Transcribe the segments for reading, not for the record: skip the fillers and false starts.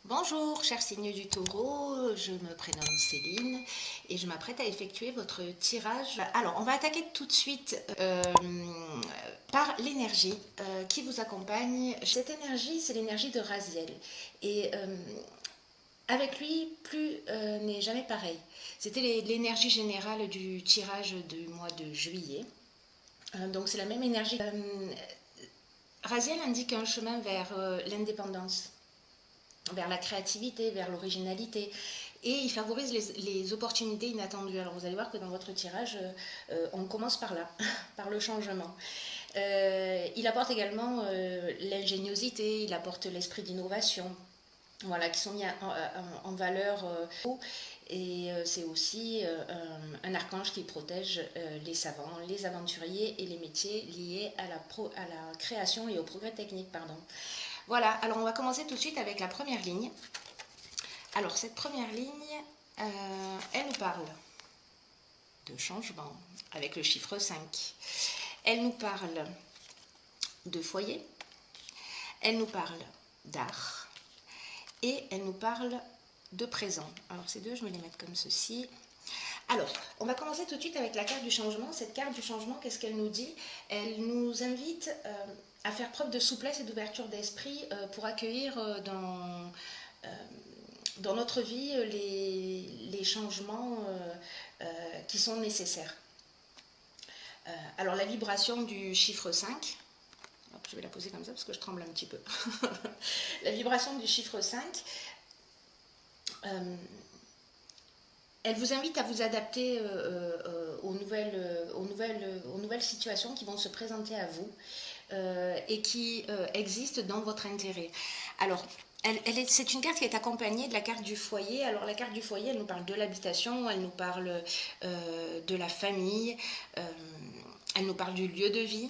Bonjour, cher signe du Taureau, je me prénomme Céline et je m'apprête à effectuer votre tirage. Alors, on va attaquer tout de suite par l'énergie qui vous accompagne. Cette énergie, c'est l'énergie de Raziel. Et avec lui, plus n'est jamais pareil. C'était l'énergie générale du tirage du mois de juillet. Donc, c'est la même énergie. Raziel indique un chemin vers l'indépendance, vers la créativité, vers l'originalité. Et il favorise les opportunités inattendues. Alors vous allez voir que dans votre tirage, on commence par là, par le changement. Il apporte également l'ingéniosité, il apporte l'esprit d'innovation, voilà, qui sont mis en valeur. Et c'est aussi un archange qui protège les savants, les aventuriers et les métiers liés à la création et au progrès technique. Pardon. Voilà, alors on va commencer tout de suite avec la première ligne. Alors cette première ligne, elle nous parle de changement avec le chiffre 5. Elle nous parle de foyer, elle nous parle d'art et elle nous parle de présent. Alors ces deux, je vais les mettre comme ceci. Alors, on va commencer tout de suite avec la carte du changement. Cette carte du changement, qu'est-ce qu'elle nous dit? Elle nous invite à faire preuve de souplesse et d'ouverture d'esprit pour accueillir dans notre vie les changements qui sont nécessaires. Alors, la vibration du chiffre 5, je vais la poser comme ça parce que je tremble un petit peu. La vibration du chiffre 5, elle vous invite à vous adapter aux nouvelles situations qui vont se présenter à vous et qui existent dans votre intérêt. Alors, c'est une carte qui est accompagnée de la carte du foyer. Alors, la carte du foyer, elle nous parle de l'habitation, elle nous parle de la famille, elle nous parle du lieu de vie.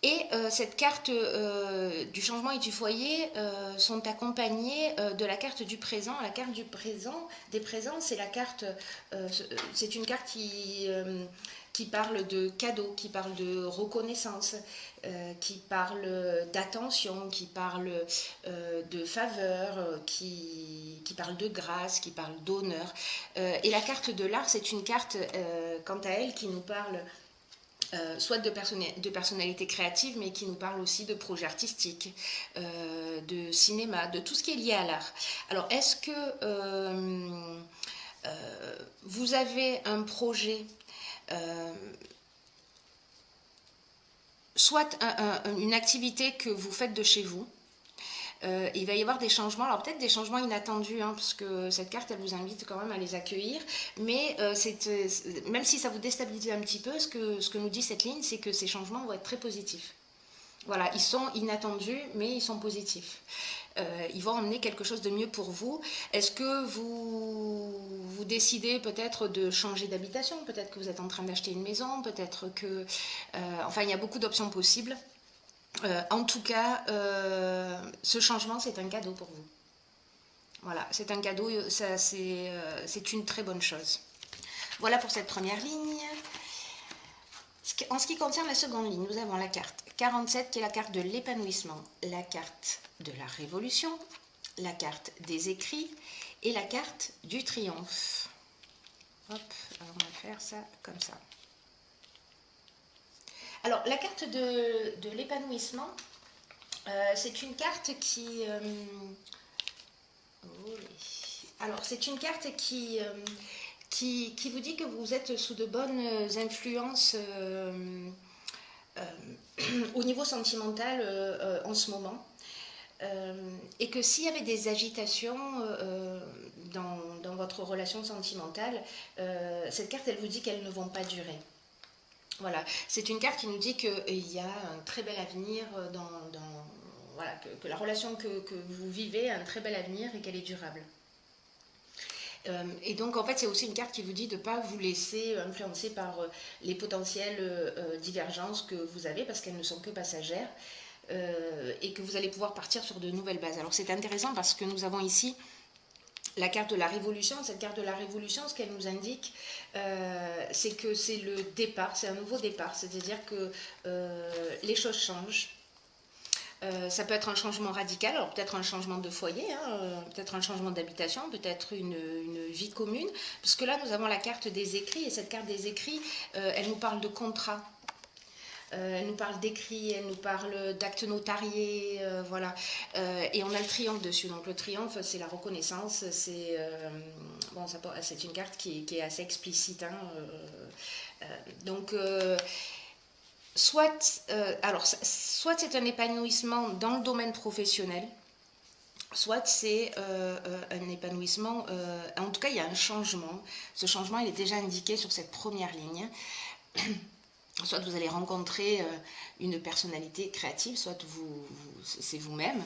Et cette carte du changement et du foyer sont accompagnées de la carte du présent. La carte du présent, des présents, c'est la carte, c'est une carte qui parle de cadeaux, qui parle de reconnaissance, qui parle d'attention, qui parle de faveur, qui parle de grâce, qui parle d'honneur. Et la carte de l'art, c'est une carte, quant à elle, qui nous parle soit de personnalité créative, mais qui nous parle aussi de projets artistiques, de cinéma, de tout ce qui est lié à l'art. Alors, est-ce que vous avez un projet, soit une activité que vous faites de chez vous? Il va y avoir des changements, alors peut-être des changements inattendus, parce que cette carte, elle vous invite quand même à les accueillir, mais même si ça vous déstabilise un petit peu, ce que nous dit cette ligne, c'est que ces changements vont être très positifs. Voilà, ils sont inattendus, mais ils sont positifs. Ils vont emmener quelque chose de mieux pour vous. Est-ce que vous décidez peut-être de changer d'habitation? Peut-être que vous êtes en train d'acheter une maison, peut-être que... enfin, il y a beaucoup d'options possibles. En tout cas, ce changement, c'est un cadeau pour vous. Voilà, c'est un cadeau, c'est une très bonne chose. Voilà pour cette première ligne. En ce qui concerne la seconde ligne, nous avons la carte 47 qui est la carte de l'épanouissement, la carte de la révolution, la carte des écrits et la carte du triomphe. Hop, alors on va faire ça comme ça. Alors, la carte de l'épanouissement, c'est une carte qui... alors, c'est une carte qui vous dit que vous êtes sous de bonnes influences au niveau sentimental en ce moment. Et que s'il y avait des agitations dans votre relation sentimentale, cette carte, elle vous dit qu'elles ne vont pas durer. Voilà, c'est une carte qui nous dit qu'il y a un très bel avenir voilà, que la relation que vous vivez a un très bel avenir et qu'elle est durable. Et donc en fait c'est aussi une carte qui vous dit de ne pas vous laisser influencer par les potentielles divergences que vous avez parce qu'elles ne sont que passagères et que vous allez pouvoir partir sur de nouvelles bases. Alors c'est intéressant parce que nous avons ici la carte de la révolution. Cette carte de la révolution, ce qu'elle nous indique, c'est que c'est le départ, c'est un nouveau départ, c'est-à-dire que les choses changent. Ça peut être un changement radical, alors peut-être un changement de foyer, hein, peut-être un changement d'habitation, peut-être une vie commune, parce que là nous avons la carte des écrits, et cette carte des écrits, elle nous parle de contrat. Elle nous parle d'écrit, elle nous parle d'actes notariés, voilà. Et on a le triomphe dessus. Donc le triomphe, c'est la reconnaissance. Bon, c'est une carte qui est assez explicite. Hein, donc, soit c'est un épanouissement dans le domaine professionnel, soit c'est un épanouissement, en tout cas il y a un changement. Ce changement il est déjà indiqué sur cette première ligne. Soit vous allez rencontrer une personnalité créative, soit c'est vous-même.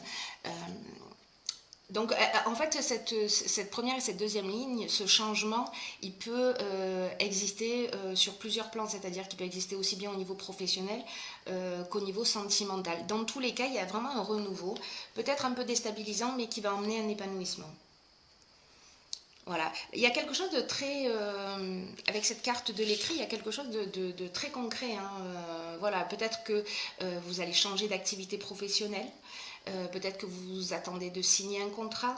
Donc en fait cette première et cette deuxième ligne, ce changement, il peut exister sur plusieurs plans, c'est-à-dire qu'il peut exister aussi bien au niveau professionnel qu'au niveau sentimental. Dans tous les cas, il y a vraiment un renouveau, peut-être un peu déstabilisant, mais qui va emmener un épanouissement. Voilà, il y a quelque chose de très, avec cette carte de l'écrit, il y a quelque chose de très concret. Hein. Voilà, peut-être que vous allez changer d'activité professionnelle, peut-être que vous attendez de signer un contrat.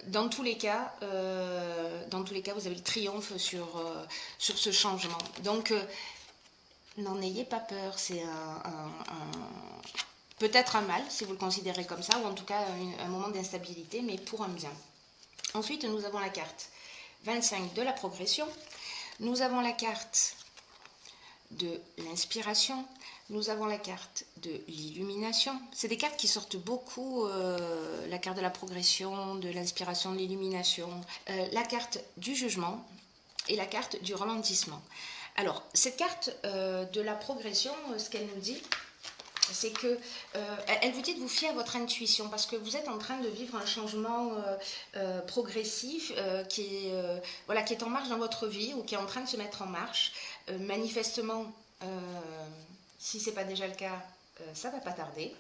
Dans tous les cas, vous avez le triomphe sur ce changement. Donc, n'en ayez pas peur, c'est peut-être un mal, si vous le considérez comme ça, ou en tout cas un moment d'instabilité, mais pour un bien. Ensuite, nous avons la carte 25 de la progression. Nous avons la carte de l'inspiration. Nous avons la carte de l'illumination. C'est des cartes qui sortent beaucoup, la carte de la progression, de l'inspiration, de l'illumination, la carte du jugement et la carte du ralentissement. Alors, cette carte de la progression, ce qu'elle nous dit, c'est que elle vous dit de vous fier à votre intuition parce que vous êtes en train de vivre un changement progressif qui est en marche dans votre vie ou qui est en train de se mettre en marche. Manifestement, si ce n'est pas déjà le cas, ça ne va pas tarder.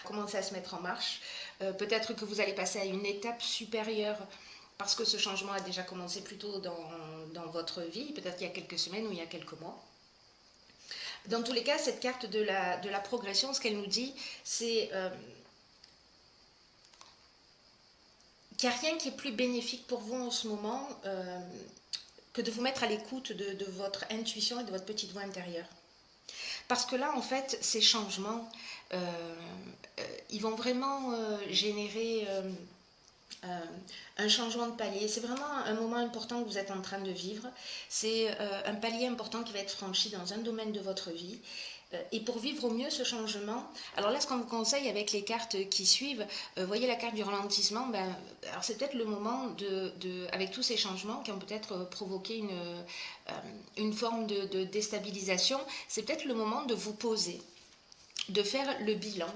Commencer à se mettre en marche. Peut-être que vous allez passer à une étape supérieure parce que ce changement a déjà commencé plus tôt dans votre vie, peut-être il y a quelques semaines ou il y a quelques mois. Dans tous les cas, cette carte de la progression, ce qu'elle nous dit, c'est qu'il n'y a rien qui est plus bénéfique pour vous en ce moment que de vous mettre à l'écoute de votre intuition et de votre petite voix intérieure. Parce que là, en fait, ces changements, ils vont vraiment générer un changement de palier. C'est vraiment un moment important que vous êtes en train de vivre. C'est un palier important qui va être franchi dans un domaine de votre vie. Et pour vivre au mieux ce changement, alors là, ce qu'on vous conseille avec les cartes qui suivent, voyez la carte du ralentissement, alors c'est peut-être le moment avec tous ces changements qui ont peut-être provoqué une forme de déstabilisation, c'est peut-être le moment de vous poser, de faire le bilan.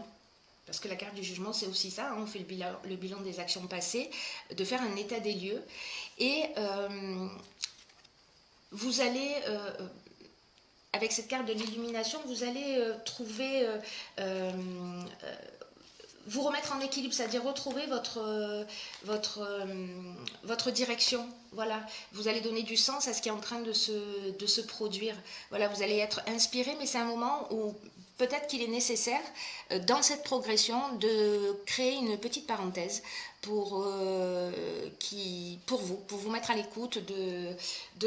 Parce que la carte du jugement, c'est aussi ça, hein, on fait le bilan des actions passées, de faire un état des lieux. Et vous allez, avec cette carte de l'illumination, vous allez trouver, vous remettre en équilibre, c'est-à-dire retrouver votre direction. Voilà, vous allez donner du sens à ce qui est en train de se produire. Voilà, vous allez être inspiré, mais c'est un moment où peut-être qu'il est nécessaire, dans cette progression, de créer une petite parenthèse pour vous mettre à l'écoute de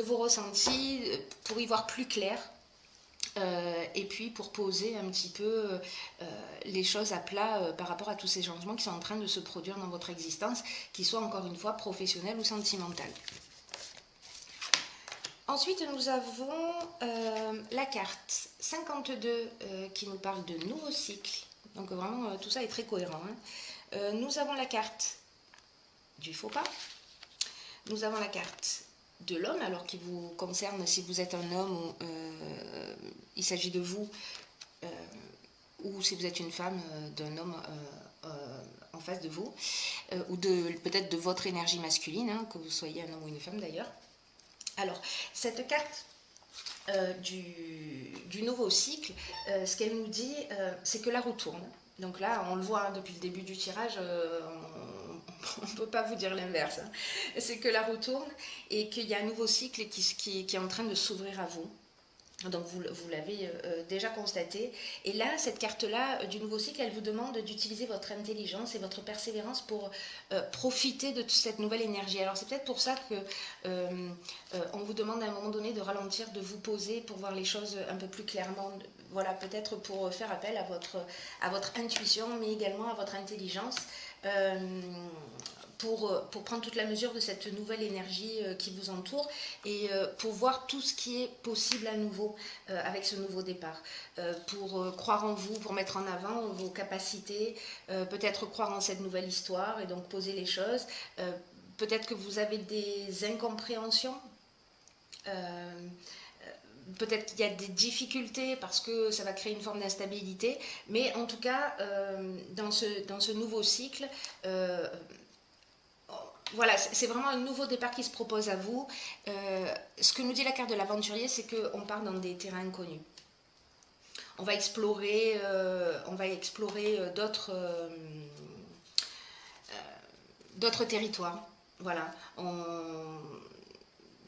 vos ressentis, pour y voir plus clair. Et puis pour poser un petit peu les choses à plat par rapport à tous ces changements qui sont en train de se produire dans votre existence, qu'ils soient encore une fois professionnels ou sentimentaux. Ensuite, nous avons la carte 52 qui nous parle de nouveau cycle. Donc vraiment, tout ça est très cohérent. Hein. Nous avons la carte du faux pas. Nous avons la carte de l'homme, alors qui vous concerne si vous êtes un homme ou il s'agit de vous, ou si vous êtes une femme, d'un homme en face de vous, ou peut-être de votre énergie masculine, hein, que vous soyez un homme ou une femme d'ailleurs. Alors, cette carte du nouveau cycle, ce qu'elle nous dit, c'est que la roue tourne. Donc là, on le voit hein, depuis le début du tirage, on ne peut pas vous dire l'inverse. Hein. C'est que la roue tourne et qu'il y a un nouveau cycle qui est en train de s'ouvrir à vous. Donc vous l'avez déjà constaté. Et là, cette carte-là du nouveau cycle, elle vous demande d'utiliser votre intelligence et votre persévérance pour profiter de toute cette nouvelle énergie. Alors c'est peut-être pour ça que on vous demande à un moment donné de ralentir, de vous poser pour voir les choses un peu plus clairement. Voilà, peut-être pour faire appel à votre intuition, mais également à votre intelligence. Euh, pour prendre toute la mesure de cette nouvelle énergie qui vous entoure et pour voir tout ce qui est possible à nouveau avec ce nouveau départ. Pour croire en vous, pour mettre en avant vos capacités, peut-être croire en cette nouvelle histoire et donc poser les choses. Peut-être que vous avez des incompréhensions. Euh, Peut-être qu'il y a des difficultés parce que ça va créer une forme d'instabilité, mais en tout cas, dans ce nouveau cycle, voilà, c'est vraiment un nouveau départ qui se propose à vous. Ce que nous dit la carte de l'aventurier, c'est qu'on part dans des terrains inconnus. On va explorer, d'autres territoires. Voilà.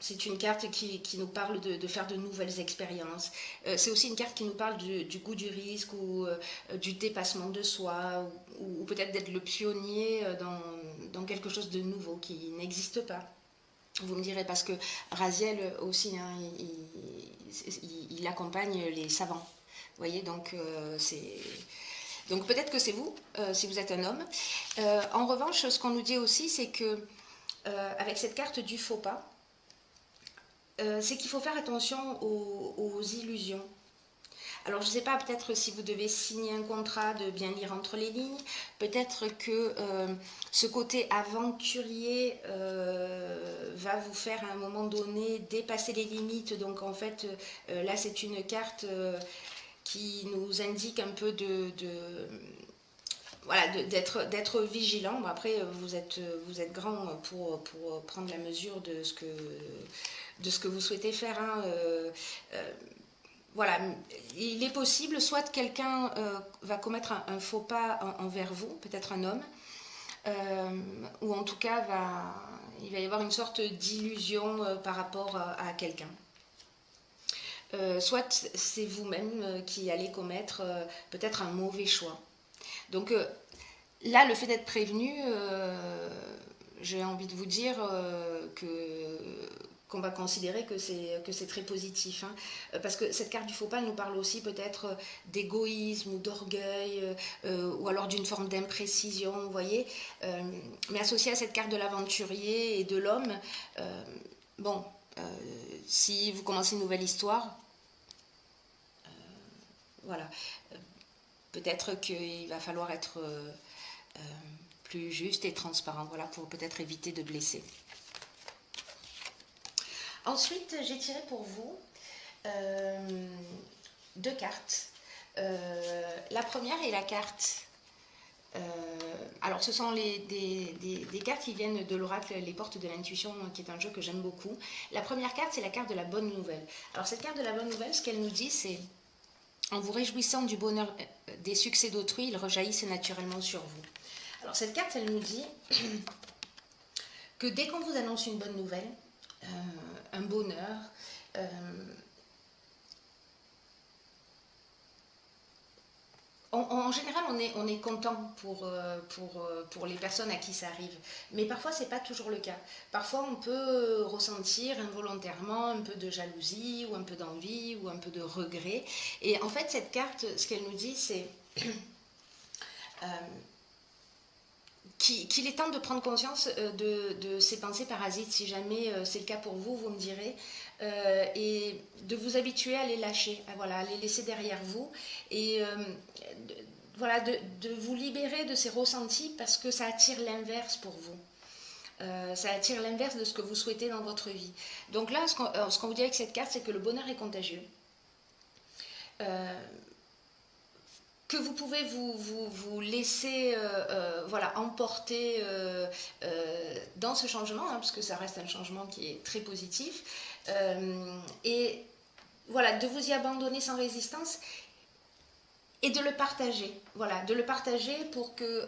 C'est une carte qui nous parle de faire de nouvelles expériences. C'est aussi une carte qui nous parle du goût du risque ou du dépassement de soi ou peut-être d'être le pionnier dans quelque chose de nouveau qui n'existe pas. Vous me direz parce que Raziel aussi, hein, il accompagne les savants. Vous voyez, donc donc peut-être que c'est vous, si vous êtes un homme. En revanche, ce qu'on nous dit aussi, c'est que avec cette carte du faux pas, c'est qu'il faut faire attention aux illusions. Alors je ne sais pas, peut-être si vous devez signer un contrat, de bien lire entre les lignes, peut-être que ce côté aventurier va vous faire à un moment donné dépasser les limites. Donc en fait, là c'est une carte qui nous indique un peu voilà, d'être vigilant. Bon, après, vous êtes grand pour prendre la mesure de ce que vous souhaitez faire. Hein. Voilà, il est possible, soit quelqu'un va commettre un faux pas envers vous, peut-être un homme, ou en tout cas il va y avoir une sorte d'illusion par rapport à quelqu'un. Soit c'est vous-même qui allez commettre peut-être un mauvais choix. Donc là, le fait d'être prévenu, j'ai envie de vous dire qu'on va considérer que c'est très positif. Hein. Parce que cette carte du faux pas nous parle aussi peut-être d'égoïsme ou d'orgueil, ou alors d'une forme d'imprécision, vous voyez. Mais associé à cette carte de l'aventurier et de l'homme, bon, si vous commencez une nouvelle histoire, voilà, peut-être qu'il va falloir être plus juste et transparent, voilà, pour peut-être éviter de blesser. Ensuite, j'ai tiré pour vous deux cartes. La première est la carte. Alors, ce sont des cartes qui viennent de l'oracle Les Portes de l'Intuition, qui est un jeu que j'aime beaucoup. La première carte, c'est la carte de la bonne nouvelle. Alors, cette carte de la bonne nouvelle, ce qu'elle nous dit, c'est: en vous réjouissant du bonheur des succès d'autrui, ils rejaillissent naturellement sur vous. Alors, cette carte, elle nous dit que dès qu'on vous annonce une bonne nouvelle, un bonheur, en général, on est content pour les personnes à qui ça arrive. Mais parfois, ce n'est pas toujours le cas. Parfois, on peut ressentir involontairement un peu de jalousie, ou un peu d'envie, ou un peu de regret. Et en fait, cette carte, ce qu'elle nous dit, c'est qu'il est temps de prendre conscience de ces pensées parasites. Si jamais c'est le cas pour vous, vous me direz. Et de vous habituer à les lâcher, à les laisser derrière vous. Et voilà, de vous libérer de ces ressentis parce que ça attire l'inverse pour vous. Ça attire l'inverse de ce que vous souhaitez dans votre vie. Donc là, ce qu'on vous dit avec cette carte, c'est que le bonheur est contagieux. Que vous pouvez vous laisser emporter dans ce changement, hein, parce que ça reste un changement qui est très positif, et voilà, de vous y abandonner sans résistance et de le partager, voilà, de le partager pour que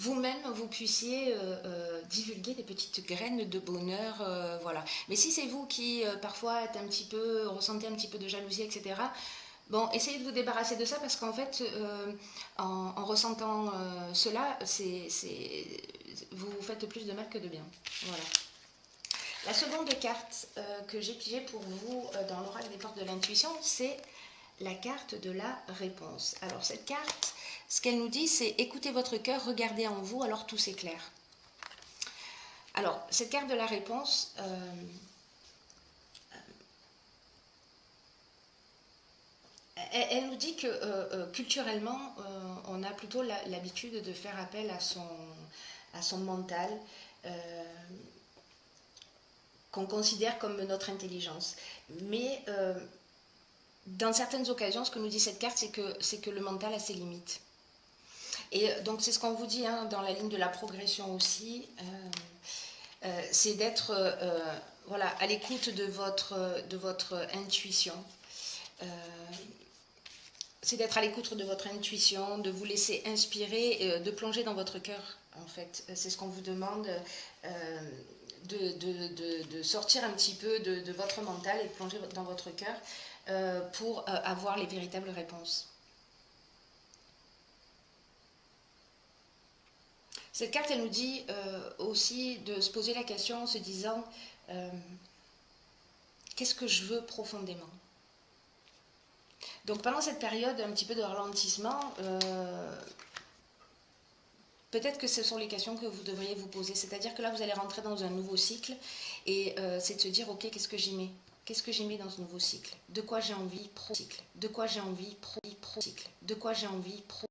vous-même, vous puissiez divulguer des petites graines de bonheur, voilà. Mais si c'est vous qui, parfois, êtes un petit peu, ressentez un petit peu de jalousie, etc., bon, essayez de vous débarrasser de ça parce qu'en fait, en ressentant cela, vous vous faites plus de mal que de bien. Voilà. La seconde carte que j'ai pigée pour vous dans l'oracle des portes de l'intuition, c'est la carte de la réponse. Alors cette carte, ce qu'elle nous dit, c'est écoutez votre cœur, regardez en vous, alors tout s'éclaire. Alors cette carte de la réponse, elle nous dit que culturellement, on a plutôt l'habitude de faire appel à son mental, qu'on considère comme notre intelligence. Mais dans certaines occasions, ce que nous dit cette carte, c'est que le mental a ses limites. Et donc c'est ce qu'on vous dit hein, dans la ligne de la progression aussi, c'est d'être voilà, à l'écoute de votre intuition. C'est d'être à l'écoute de votre intuition, de vous laisser inspirer, de plonger dans votre cœur, en fait. C'est ce qu'on vous demande, de sortir un petit peu de votre mental et de plonger dans votre cœur pour avoir les véritables réponses. Cette carte, elle nous dit aussi de se poser la question en se disant qu'est-ce que je veux profondément? Donc pendant cette période un petit peu de ralentissement, peut-être que ce sont les questions que vous devriez vous poser. C'est-à-dire que là, vous allez rentrer dans un nouveau cycle et c'est de se dire, ok, qu'est-ce que j'y mets? Qu'est-ce que j'y mets dans ce nouveau cycle? De quoi j'ai envie pro-cycle? De quoi j'ai envie pro-cycle? De quoi j'ai envie pro